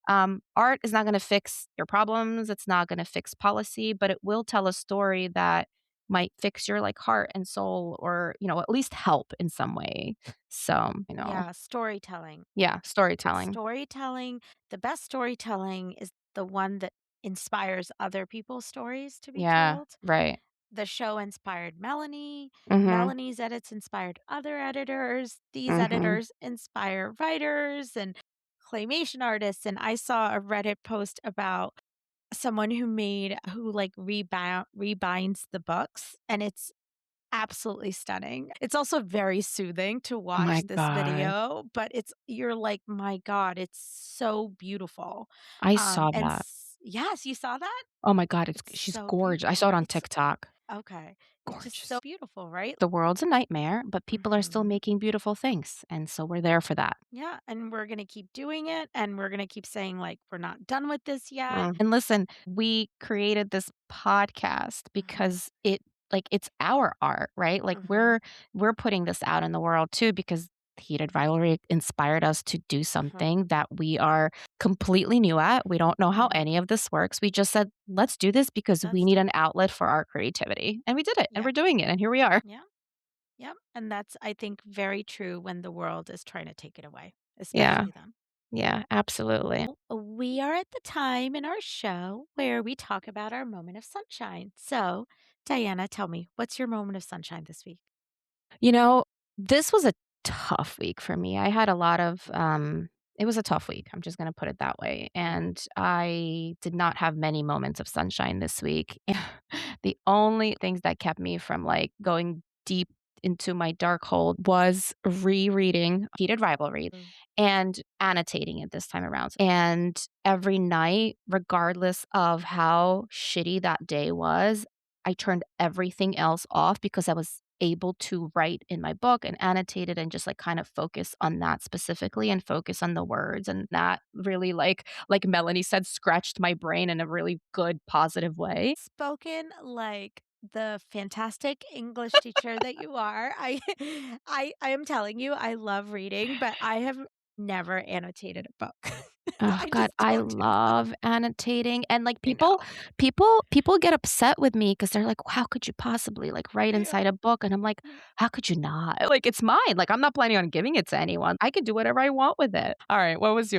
art is not gonna fix your problems, it's not gonna fix policy, but it will tell a story that might fix your, like, heart and soul or, at least help in some way. So, Yeah, storytelling. yeah, storytelling. Storytelling, the best storytelling is the one that inspires other people's stories to be Yeah, told. right. The show inspired Melanie. Mhm, Melanie's edits inspired other editors. These mhm. editors inspire writers and claymation artists. And I saw a Reddit post about someone who like rebinds the books, and it's absolutely stunning. It's also very soothing to Oh my watch this god. video, but you're like, "My god, it's so beautiful." I saw that. Yes, you saw that? Oh my god, It's she's so gorgeous. I saw beautiful. it on It's TikTok. okay. It's just so Gorgeous. beautiful, right? The world's a nightmare, but people are still Mhm. making beautiful things, and so we're there for that. Yeah, and we're gonna keep doing it, and we're gonna keep saying, like, "We're not done with this yet." And listen, we created this podcast Mhm. because it's our art, right? Like Mhm. we're putting this out in the world too because Heated Rivalry inspired us to do Mhm. something that we are completely new at. We don't know how Mhm. any of this works. We just said, let's do this because we Let's need do an it. outlet for our creativity. And we did it and Yep. we're doing it. And here we are. Yep. Yep, and that's, I think, very true when the world is trying to take it away, Yeah. especially them. Yeah. Absolutely. We are at the time in our show where we talk about our moment of sunshine. So, Diana, tell me, what's your moment of sunshine this week? You know, this was a tough week for me. I had a lot of it was a tough week. I'm just going to put it that way. Mm. And I did not have many moments of sunshine this week. The only things that kept me from like going deep into my dark hole was rereading Heated Rivalry Mm. and annotating it this time around. And every night, regardless of how shitty that day was, I turned everything else off because I was able to write in my book and annotate it and just like kind of focus on that specifically and focus on the words and that really like Melanie said scratched my brain in a really good positive way. Spoken like the fantastic English teacher that you are. I am telling you, I love reading, but I have never annotated a book. Oh I god, just I don't do that. love annotating and, like, I people know. people people get upset with me because 'cause they're like, "How could you possibly, like, write Yeah. inside a book?" And I'm like, Mm. "How could you not?" Like, it's mine, like, I'm not planning on giving it to anyone. I could do whatever I want with it. Alright, what's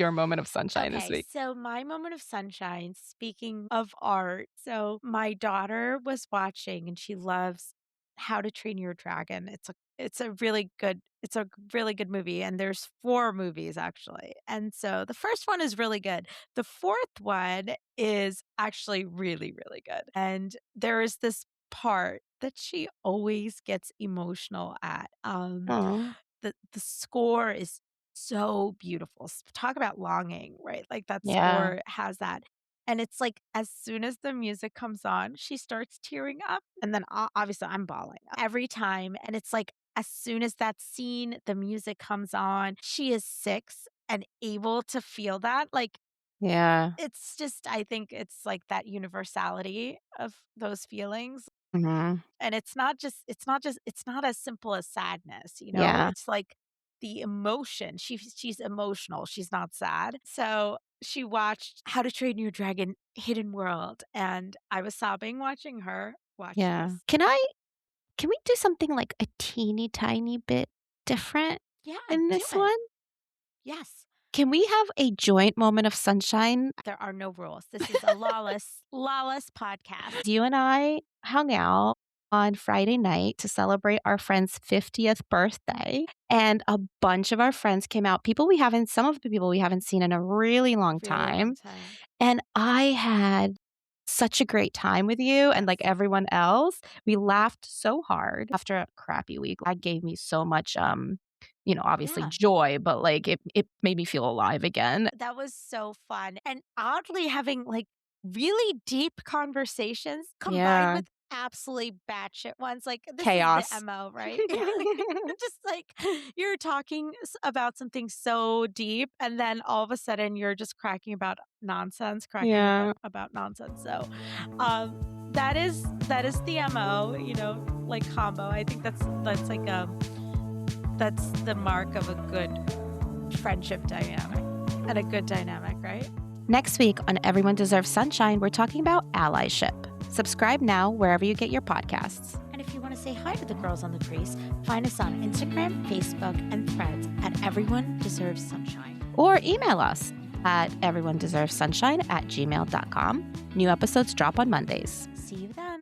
your moment of sunshine this Okay, week? so my moment of sunshine, speaking of art, so my daughter was watching and she loves How to Train Your Dragon. It's a really good movie, and there's 4 movies actually. And so the first one is really good. The 4th one is actually really, really good. And there is this part that she always gets emotional at. Aw, The score is so beautiful. Talk about longing, right? Like that yeah, score has that. And it's like as soon as the music comes on, she starts tearing up. And then obviously I'm bawling every time. And it's like as soon as that scene, the music comes on, she is 6 and able to feel that. Like yeah, it's just, I think it's like that universality of those feelings. mhm, And it's not as simple as sadness, you know? yeah, It's like the emotion. She's emotional, she's not sad. So, she watched How to Train Your Dragon: Hidden World, and I was sobbing watching her watch yeah. this. Can we do something, like, a teeny tiny bit different Yeah, in do this it. one? Yes. Can we have a joint moment of sunshine? There are no rules. This is a lawless podcast. You and I hung out on Friday night to celebrate our friend's 50th birthday, and a bunch of our friends came out. Some of the people we haven't seen in a really long Really long time. time. And I had such a great time with you and like everyone else. We laughed so hard after a crappy week. That gave me so much obviously Yeah. joy, but like it made me feel alive again. That was so fun. And oddly having like really deep conversations combined Yeah. with absolutely batshit ones. Like this is the Chaos. MO, right? Just like you're talking about something so deep and then all of a sudden you're just cracking about nonsense, cracking Yeah. about nonsense. So that is the MO, like combo. I think that's like that's the mark of a good friendship dynamic and a good dynamic, right? Next week on Everyone Deserves Sunshine, we're talking about allyship. Subscribe now wherever you get your podcasts. And if you want to say hi to the girls on the crease, find us on Instagram, Facebook, and Threads at Everyone Deserves Sunshine. Or email us at everyonedeservesunshine@gmail.com. New episodes drop on Mondays. See you then.